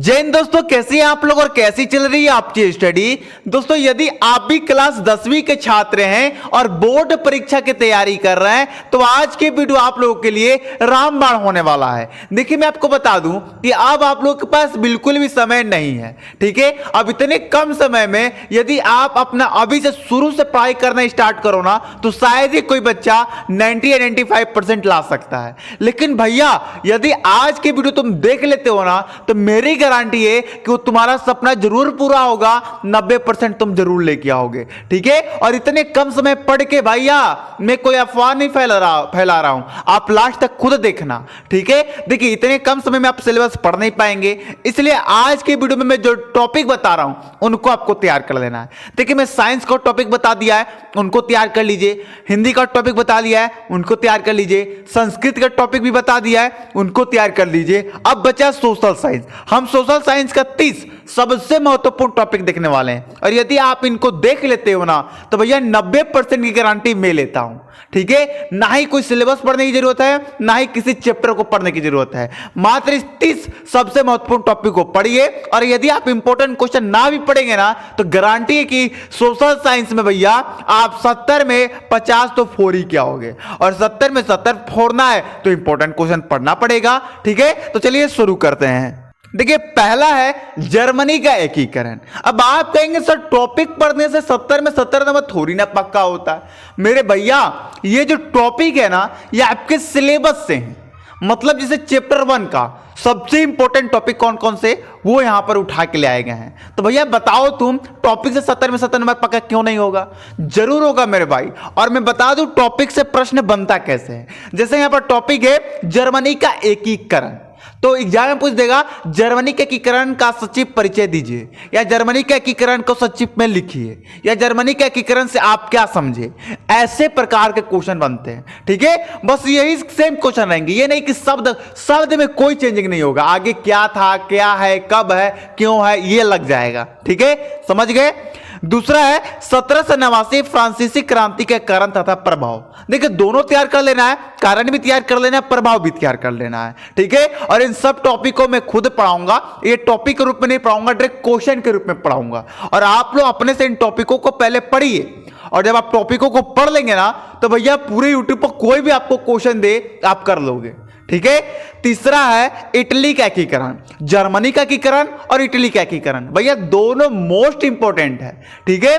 जय हिंद दोस्तों, कैसे हैं आप लोग और कैसी चल रही है आपकी स्टडी। दोस्तों, यदि आप भी क्लास 10वीं के छात्र हैं और बोर्ड परीक्षा की तैयारी कर रहे हैं तो आज के वीडियो आप लोगों के लिए रामबाण होने वाला है। देखिए, मैं आपको बता दूं कि अब आप लोगों के पास बिल्कुल भी समय नहीं है। ठीक है, अब इतने कम समय में यदि आप अपना अभी से शुरू से पढ़ाई करना स्टार्ट करो ना तो शायद ही कोई बच्चा 90 या 95% ला सकता है। लेकिन भैया, यदि आज की वीडियो तुम देख लेते हो ना तो मेरी गारंटी है कि वो तुम्हारा सपना जरूर पूरा होगा, 90% तुम जरूर लेके आओगे। ठीक है, और इतने कम समय पढ़ के भैया मैं कोई अफवाह नहीं फैला रहा हूं, आप लास्ट तक खुद देखना। ठीक है, देखिए इतने कम समय में आप सिलेबस पढ़ नहीं पाएंगे, इसलिए आज के वीडियो में मैं जो टॉपिक बता रहा हूं उनको आपको तैयार कर लेना है। देखिए, मैं साइंस का टॉपिक बता दिया है, उनको तैयार कर लीजिए। हिंदी का टॉपिक बता दिया है, उनको तैयार कर लीजिए। संस्कृत का टॉपिक भी बता दिया है, उनको तैयार कर लीजिए। अब बचा सोशल साइंस। हम सोशल साइंस का 30 सबसे महत्वपूर्ण टॉपिक देखने वाले हैं, और यदि आप इनको देख लेते हो ना तो भैया 90% की गारंटी मैं लेता हूं। ठीक है, ना ही कोई सिलेबस पढ़ने की जरूरत है, ना ही किसी चैप्टर को पढ़ने की जरूरत है। मात्र इस 30 सबसे महत्वपूर्ण टॉपिक को पढ़िए, और यदि आप इंपॉर्टेंट क्वेश्चन ना भी पढ़ेंगे ना तो गारंटी है कि सोशल साइंस में भैया आप 70 में 50 तो फोड़ ही क्या होगे, और 70 में 70 फोड़ना है तो इंपॉर्टेंट क्वेश्चन पढ़ना पड़ेगा। ठीक है, तो चलिए शुरू करते हैं। देखिए, पहला है जर्मनी का एकीकरण। अब आप कहेंगे सर टॉपिक पढ़ने से 70 में 70 नंबर थोड़ी ना पक्का होता है। मेरे भैया, ये जो टॉपिक है ना ये आपके सिलेबस से है। मतलब जैसे चैप्टर 1 का सबसे इंपॉर्टेंट टॉपिक कौन कौन से वो यहां पर उठा के ले आए गए हैं। तो भैया बताओ, तुम टॉपिक से 70 में 70 नंबर पक्का क्यों नहीं होगा? जरूर होगा मेरे भाई। और मैं बता दूं टॉपिक से प्रश्न बनता कैसे है। जैसे यहां पर टॉपिक है जर्मनी का एकीकरण, तो एग्जाम में पूछ देगा जर्मनी के एकीकरण का संक्षिप्त परिचय दीजिए, या जर्मनी के एकीकरण को संक्षिप्त में लिखिए, या जर्मनी के एकीकरण से आप क्या समझे। ऐसे प्रकार के क्वेश्चन बनते हैं। ठीक है, बस यही सेम क्वेश्चन रहेंगे, ये नहीं कि शब्द में कोई चेंजिंग नहीं होगा। आगे क्या था, क्या है, कब है, क्यों है, ये लग जाएगा। ठीक है, समझ गए। दूसरा है 1789 फ्रांसीसी क्रांति के कारण तथा प्रभाव। देखिए, दोनों तैयार कर लेना है, कारण भी तैयार कर लेना है, प्रभाव भी तैयार कर लेना है। ठीक है, और इन सब टॉपिक को मैं खुद पढ़ाऊंगा। ये टॉपिक के रूप में नहीं पढ़ाऊंगा, डायरेक्ट क्वेश्चन के रूप में पढ़ाऊंगा। और आप लोग अपने से इन टॉपिकों को पहले पढ़िए, और जब आप टॉपिकों को पढ़ लेंगे ना तो भैया पूरे यूट्यूब पर कोई भी आपको क्वेश्चन दे आप कर लोगे। ठीक है, तीसरा है इटली का एकीकरण। जर्मनी का एकीकरण और इटली का एकीकरण भैया दोनों मोस्ट इंपॉर्टेंट है। ठीक है,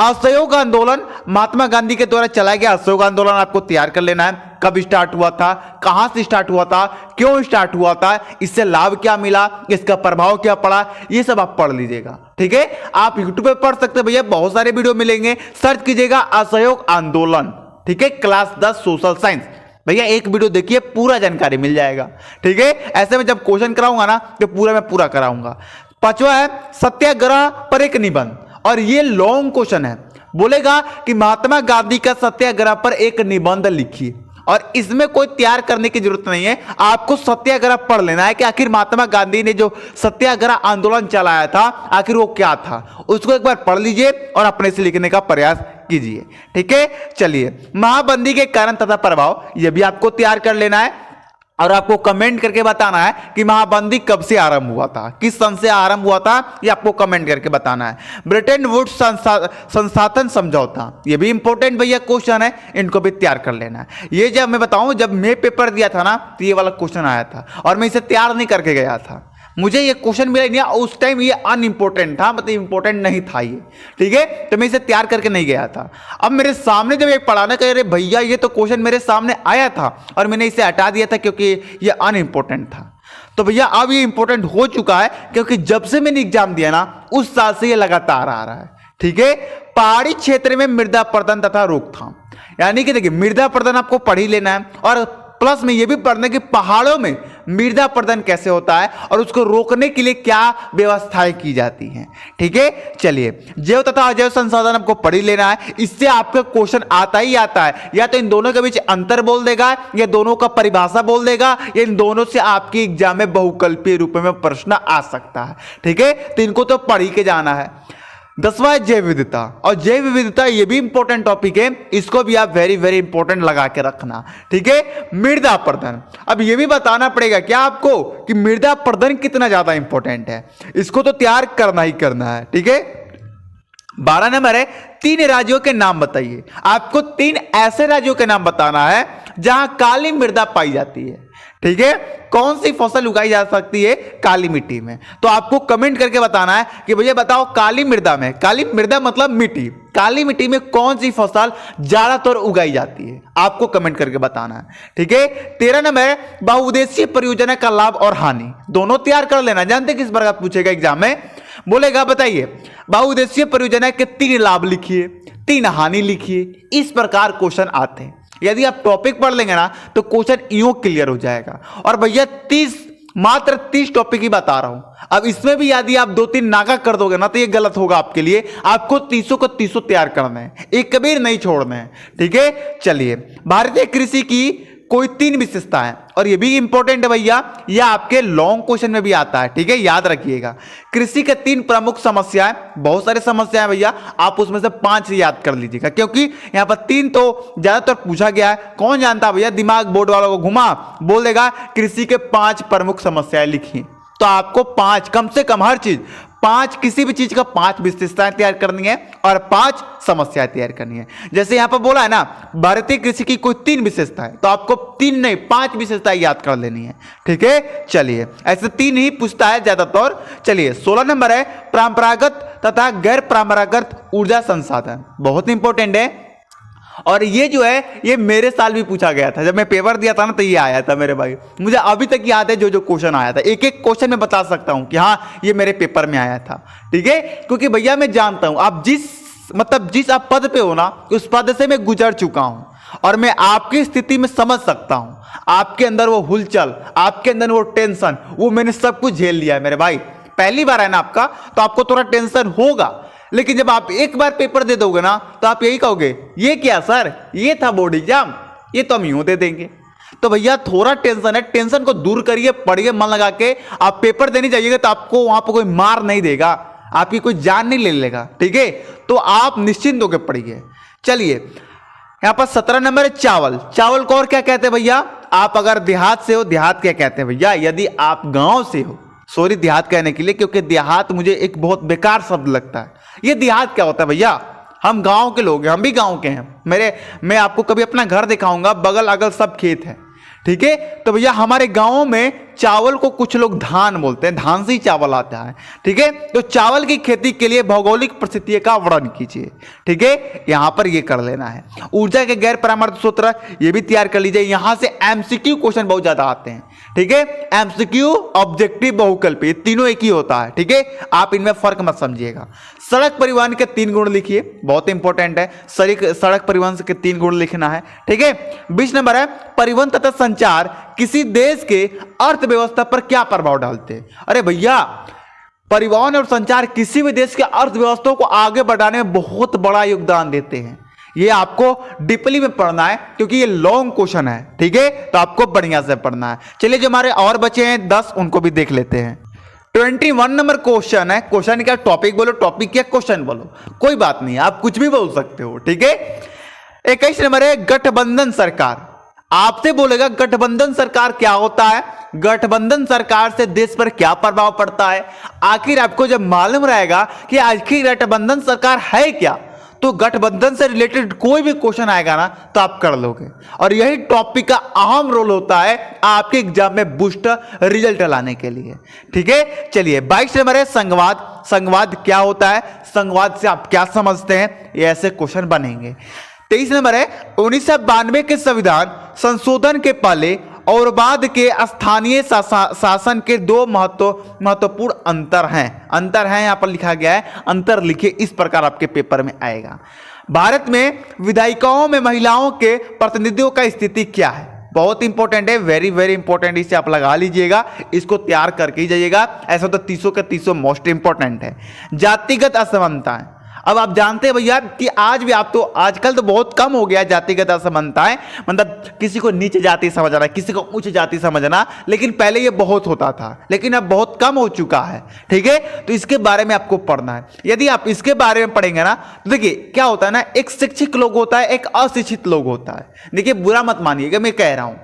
असहयोग आंदोलन महात्मा गांधी के द्वारा चलाया गया असहयोग आंदोलन आपको तैयार कर लेना है। कब स्टार्ट हुआ था, कहां से स्टार्ट हुआ था, क्यों स्टार्ट हुआ था, इससे लाभ क्या मिला, इसका प्रभाव क्या पड़ा, ये सब आप पढ़ लीजिएगा। ठीक है, आप यूट्यूब पे पढ़ सकते हैं भैया, बहुत सारे वीडियो मिलेंगे, सर्च कीजिएगा असहयोग आंदोलन। ठीक है, क्लास 10 सोशल साइंस। भैया एक वीडियो देखिए, पूरा जानकारी मिल जाएगा। ठीक है, ऐसे में जब क्वेश्चन कराऊंगा ना तो पूरा मैं पूरा कराऊंगा। पांचवा है सत्याग्रह पर एक निबंध, और ये लॉन्ग क्वेश्चन है। बोलेगा कि महात्मा गांधी का सत्याग्रह पर एक निबंध लिखिए, और इसमें कोई तैयार करने की जरूरत नहीं है, आपको सत्याग्रह पढ़ लेना है कि आखिर महात्मा गांधी ने जो सत्याग्रह आंदोलन चलाया था आखिर वो क्या था। उसको एक बार पढ़ लीजिए और अपने से लिखने का प्रयास कीजिए। ठीक है, चलिए महाबंदी के कारण तथा प्रभाव, यह भी आपको तैयार कर लेना है, और आपको कमेंट करके बताना है कि महाबंदी कब से आरंभ हुआ था, किस सन से आरंभ हुआ था, ये आपको कमेंट करके बताना है। ब्रिटेन वुड्स संस्थान समझौता, ये भी इंपॉर्टेंट भैया क्वेश्चन है, इनको भी तैयार कर लेना है। ये जब मैं बताऊं, जब मैं पेपर दिया था ना तो ये वाला क्वेश्चन आया था, और मैं इसे तैयार नहीं करके गया था। मुझे ये क्वेश्चन मिला नहीं, उस टाइम ये अनइम्पोर्टेंट था, मतलब इंपॉर्टेंट नहीं था ये। ठीक है, तो मैं इसे तैयार करके नहीं गया था। अब मेरे सामने जब एक पढ़ाना कह रहे भैया ये तो क्वेश्चन मेरे सामने आया था और मैंने इसे हटा दिया था क्योंकि ये अनइम्पोर्टेंट था। तो भैया अब ये इंपॉर्टेंट हो चुका है, क्योंकि जब से मैंने एग्जाम दिया ना उस साल से ये लगातार आ रहा है। ठीक है, पहाड़ी क्षेत्र में मृदा अपरदन तथा रोकथाम, यानी कि देखिए मृदा अपरदन आपको पढ़ ही लेना है, और प्लस में ये भी पढ़ना कि पहाड़ों में मृदा अपरदन कैसे होता है और उसको रोकने के लिए क्या व्यवस्थाएं की जाती हैं। ठीक है, चलिए जैव तथा अजैव संसाधन आपको पढ़ ही लेना है, इससे आपका क्वेश्चन आता ही आता है। या तो इन दोनों के बीच अंतर बोल देगा, या दोनों का परिभाषा बोल देगा, या इन दोनों से आपकी एग्जाम में बहुकल्पीय रूप में प्रश्न आ सकता है। ठीक है, तो इनको तो पढ़ ही के जाना है। 10वां है जैव विविधता, और जैव विविधता ये भी इंपॉर्टेंट टॉपिक है, इसको भी आप वेरी वेरी इंपॉर्टेंट लगा के रखना, ठीक है। मृदा अपरदन, अब ये भी बताना पड़ेगा क्या आपको कि मृदा अपरदन कितना ज्यादा इंपॉर्टेंट है, इसको तो तैयार करना ही करना है, ठीक है। 12 नंबर है 3 राज्यों के नाम बताइए। आपको 3 ऐसे राज्यों के नाम बताना है जहां काली मृदा पाई जाती है, ठीक है। कौन सी फसल उगाई जा सकती है काली मिट्टी में, तो आपको कमेंट करके बताना है कि भैया बताओ काली मृदा में, काली मृदा मतलब मिट्टी, काली मिट्टी में कौन सी फसल ज्यादातर उगाई जाती है, आपको कमेंट करके बताना है, ठीक है। 13 नंबर है बहुउद्देशीय परियोजना का लाभ और हानि, दोनों तैयार कर लेना। जानते किस प्रकार पूछेगा एग्जाम में, बोलेगा बताइए बहुउद्देशीय परियोजना के 3 लाभ लिखिए, 3 हानि लिखिए, इस प्रकार क्वेश्चन आते हैं। यदि आप टॉपिक पढ़ लेंगे ना तो क्वेश्चन यूं क्लियर हो जाएगा। और भैया मात्र 30 टॉपिक ही बता रहा हूं, अब इसमें भी यदि आप 2-3 नागा कर दोगे ना तो ये गलत होगा आपके लिए। आपको 300 को 300 तैयार करना है, एक कबीर नहीं छोड़ना है, ठीक है। चलिए, भारतीय कृषि की कोई 3 विशेषता है, और ये भी इंपॉर्टेंट है भैया, ये आपके लॉन्ग क्वेश्चन में भी आता है, ठीक है, याद रखिएगा। कृषि के 3 प्रमुख समस्याएं, बहुत सारी समस्याएं भैया, आप उसमें से 5 याद कर लीजिएगा, क्योंकि यहां पर 3 तो ज्यादातर पूछा गया है। कौन जानता भैया, दिमाग बोर्ड वालों को घुमा बोल देगा कृषि के 5 प्रमुख समस्याएं लिखिए, तो आपको 5 कम से कम, हर चीज 5, किसी भी चीज का 5 विशेषताएं तैयार करनी है और 5 समस्याएं तैयार करनी है। जैसे यहां पर बोला है ना भारतीय कृषि की कोई 3 विशेषताएं, तो आपको 3 नहीं 5 विशेषताएं याद कर लेनी है, ठीक है। चलिए, ऐसे 3 ही पूछता है ज्यादातर। चलिए, 16 नंबर है परंपरागत तथा गैर परंपरागत ऊर्जा संसाधन, बहुत इंपॉर्टेंट है। और ये जो है ये मेरे साल भी पूछा गया था, जब मैं पेपर दिया था ना तो ये आया था मेरे भाई, मुझे अभी तक याद है जो जो क्वेश्चन आया था, एक एक क्वेश्चन में बता सकता हूं कि हाँ ये मेरे पेपर में आया था, ठीक है। क्योंकि भैया मैं जानता हूं आप जिस आप पद पे हो ना, उस पद से मैं गुजर चुका हूं और मैं आपकी स्थिति में समझ सकता हूं। आपके अंदर वो हुलचल, आपके अंदर वो टेंशन, वो मैंने सब कुछ झेल लिया है मेरे भाई। पहली बार है ना आपका, तो आपको थोड़ा टेंशन होगा, लेकिन जब आप एक बार पेपर दे दोगे ना तो आप यही कहोगे ये क्या सर, ये था बोर्ड एग्जाम, ये तो हम यूं दे देंगे। तो भैया थोड़ा टेंशन है, टेंशन को दूर करिए, पढ़िए मन लगा के। आप पेपर देने जाइएगा तो आपको वहां पर कोई मार नहीं देगा, आपकी कोई जान नहीं ले लेगा, ठीक है। तो आप निश्चिंत होकर पढ़िए। चलिए, यहां पर 17 नंबर है चावल। चावल को और क्या कहते हैं भैया, आप अगर देहात से हो, देहात क्या कहते हैं भैया, यदि आप गांव से हो, सॉरी देहात कहने के लिए, क्योंकि देहात मुझे एक बहुत बेकार शब्द लगता है। ये देहात क्या होता है भैया, हम गांव के लोग हैं, हम भी गांव के हैं। मैं आपको कभी अपना घर दिखाऊंगा, बगल अगल सब खेत है, ठीक है। तो भैया हमारे गांवों में चावल को कुछ लोग धान बोलते हैं, धान से ही चावल आता है, ठीक है। तो चावल की खेती के लिए भौगोलिक परिस्थितियों का वर्णन कीजिए, ठीक है, यहां पर ये कर लेना है। ऊर्जा के गैर परामर्श सूत्र ये भी तैयार कर लीजिए, यहां से एमसीक्यू क्वेश्चन बहुत ज्यादा आते हैं, ठीक है। एमसीक्यू, ऑब्जेक्टिव, बहुकल्पी, तीनों एक ही होता है, ठीक है, आप इनमें फर्क मत समझिएगा। सड़क परिवहन के 3 गुण लिखिए, बहुत इंपॉर्टेंट है, सड़क परिवहन के 3 गुण लिखना है, ठीक है। 20 नंबर है परिवहन तथा संचार किसी देश के अर्थव्यवस्था पर क्या प्रभाव डालते हैं। अरे भैया परिवहन और संचार किसी भी देश के अर्थव्यवस्था को आगे बढ़ाने में बहुत बड़ा योगदान देते हैं। ये आपको डीपली में पढ़ना है क्योंकि ये लॉन्ग क्वेश्चन है, ठीक है, तो आपको बढ़िया से पढ़ना है। चलिए, जो हमारे और बचे हैं 10 उनको भी देख लेते हैं। 21 नंबर क्वेश्चन है, क्वेश्चन क्या, टॉपिक बोलो, टॉपिक क्या, क्वेश्चन बोलो, कोई बात नहीं, आप कुछ भी बोल सकते हो, ठीक है। 21 नंबर है गठबंधन सरकार। आपसे बोलेगा गठबंधन सरकार क्या होता है, गठबंधन सरकार से देश पर क्या प्रभाव पड़ता है। आखिर आपको जब मालूम रहेगा कि आखिर गठबंधन सरकार है क्या, तो गठबंधन से रिलेटेड कोई भी क्वेश्चन आएगा ना तो आप कर लोगे। और यही टॉपिक का अहम रोल होता है आपके एग्जाम में बूस्टर रिजल्ट लाने के लिए, ठीक है। चलिए, 22 नंबर है संवाद। संवाद क्या होता है, संवाद से आप क्या समझते हैं, ये ऐसे क्वेश्चन बनेंगे। 23 नंबर है 1992 के संविधान संशोधन के पहले और बाद के स्थानीय शासन के 2 महत्वपूर्ण अंतर हैं यहां पर लिखा गया है, अंतर लिखिए, इस प्रकार आपके पेपर में आएगा। भारत में विधायिकाओं में महिलाओं के प्रतिनिधियों का स्थिति क्या है, बहुत इंपॉर्टेंट है, वेरी वेरी इंपॉर्टेंट, इसे आप लगा लीजिएगा, इसको तैयार करके ही जाइएगा, ऐसा तो 300 के 300 मोस्ट इंपॉर्टेंट है। जातिगत असमानताएं, अब आप जानते हैं भैया कि आज भी आप तो आजकल तो बहुत कम हो गया जातिगत असमानता है, मतलब किसी को नीचे जाति समझना, किसी को उच्च जाति समझना, लेकिन पहले ये बहुत होता था, लेकिन अब बहुत कम हो चुका है। ठीक है, तो इसके बारे में आपको पढ़ना है। यदि आप इसके बारे में पढ़ेंगे ना तो देखिए क्या होता है ना, एक शिक्षित लोग होता है, एक अशिक्षित लोग होता है। देखिए बुरा मत मानिएगा, मैं कह रहा हूं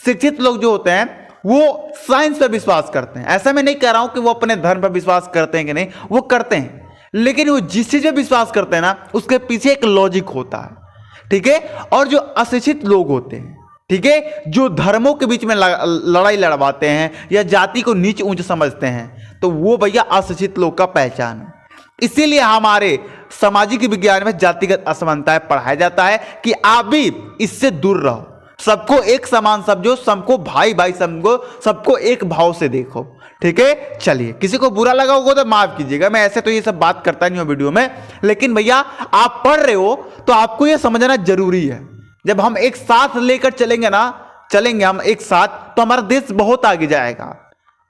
शिक्षित लोग जो होते हैं वो साइंस पर विश्वास करते हैं। ऐसा मैं नहीं कह रहा हूं कि वो अपने धर्म पर विश्वास करते हैं कि नहीं, वो करते हैं, लेकिन वो जिस चीज में विश्वास करते हैं ना उसके पीछे एक लॉजिक होता है। ठीक है, और जो अशिक्षित लोग होते हैं, ठीक है, जो धर्मों के बीच में लड़ाई लड़वाते हैं या जाति को नीच ऊंच समझते हैं, तो वो भैया अशिक्षित लोग का पहचान है। इसीलिए हमारे सामाजिक विज्ञान में जातिगत असमानताएं पढ़ाया जाता है कि आप भी इससे दूर रहो, सबको एक समान समझो, सबको भाई भाई समझो, सबको एक भाव से देखो। ठीक है, चलिए किसी को बुरा लगा होगा तो माफ कीजिएगा, मैं ऐसे तो ये सब बात करता नहीं हूं वीडियो में, लेकिन भैया आप पढ़ रहे हो तो आपको ये समझना जरूरी है। जब हम एक साथ लेकर चलेंगे ना, चलेंगे हम एक साथ, तो हमारा देश बहुत आगे जाएगा।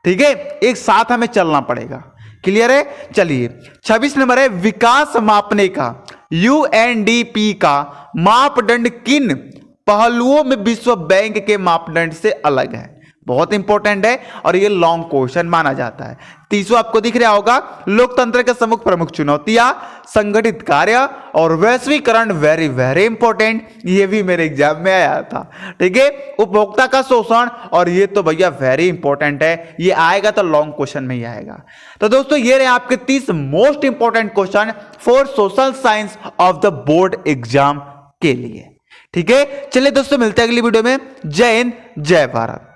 ठीक है, एक साथ हमें चलना पड़ेगा। क्लियर है? चलिए 26 नंबर है, विकास मापने का यूएनडीपी का मापदंड किन पहलुओं में विश्व बैंक के मापदंड से अलग है? बहुत इंपॉर्टेंट है और ये लॉन्ग क्वेश्चन माना जाता है। 30वां आपको दिख रहा होगा, लोकतंत्र के सम्मुख प्रमुख चुनौतियां, संगठित कार्य और वैश्वीकरण, वेरी वेरी इंपॉर्टेंट, ये भी मेरे एग्जाम में आया था। ठीक है, उपभोक्ता का शोषण, और ये तो भैया वेरी इंपॉर्टेंट है, ये आएगा तो लॉन्ग क्वेश्चन में ही आएगा। तो दोस्तों ये रहे आपके 30 most important question for social science of the board exam के लिए। ठीक है, चलिए दोस्तों मिलते हैं अगली वीडियो में। जय हिंद, जय भारत।